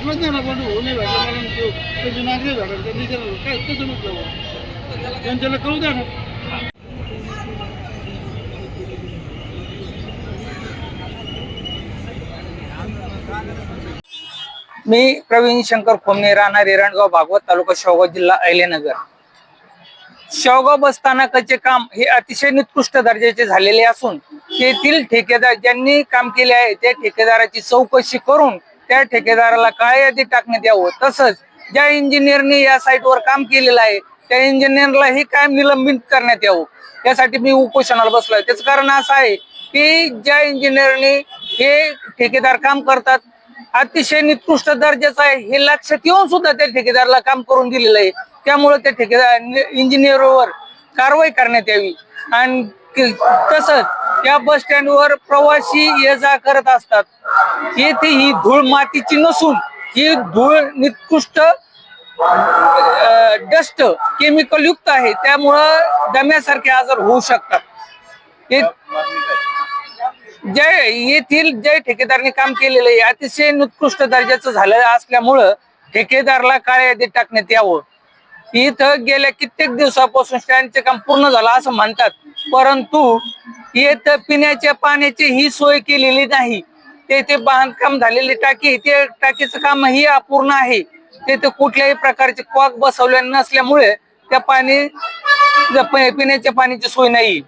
भेटलंच नाही ना, पण हो नाही भेटलं मला त्याची नागरी भेटलं त्यांनी केलं काय कसं म्हटलं त्यांच्याला कळू द्या ना. मी प्रवीण शंकर खोमणे, राहणार एरणगाव, भागवत तालुका, शेवगाव जिल्हा, अहिल्यानगर. शेवगाव बस स्थानकाचे काम हे अतिशय निकृष्ट दर्जाचे झालेले असून तेथील ठेकेदार ज्यांनी काम केले आहे त्या ठेकेदाराची चौकशी करून त्या ठेकेदाराला काळ्या यादीत टाकण्यात यावं. तसंच ज्या इंजिनियरनी या साईटवर काम केलेलं आहे त्या इंजिनियरला ही काम निलंबित करण्यात यावं. त्यासाठी मी उपोषणाला बसलोय. त्याचं कारण असं आहे की ज्या इंजिनियरनी हे ठेकेदार काम करतात अतिशय निकृष्ट दर्जाचं आहे हे लक्षात येऊन सुद्धा त्या ठेकेदाराला काम करून दिलेलं आहे. त्यामुळे त्या ठेकेदार इंजिनियरवर कारवाई करण्यात यावी. आणि तसंच त्या बस स्टँडवर प्रवासी ये जा करत असतात. येथे ही धूळ मातीची नसून ही धूळ निकृष्ट डस्ट केमिकल युक्त आहे. त्यामुळं दम्यासारखे आजार होऊ शकतात. येथील जे ठेकेदारांनी काम केलेलं आहे अतिशय निकृष्ट दर्जाचं झालेलं असल्यामुळं ठेकेदारला काळ्या यादीत टाकण्यात यावं. इथं गेल्या कित्येक दिवसापासून स्टँडचे काम पूर्ण झालं असं म्हणतात, परंतु इथं पिण्याच्या पाण्याची ही सोय केलेली नाही. ते बांधकाम झालेली टाकी, ते टाकीचं काम ही अपूर्ण आहे. तेथे कुठल्याही प्रकारचे कॉक बसवले नसल्यामुळे त्या पिण्याच्या पाण्याची सोय नाही.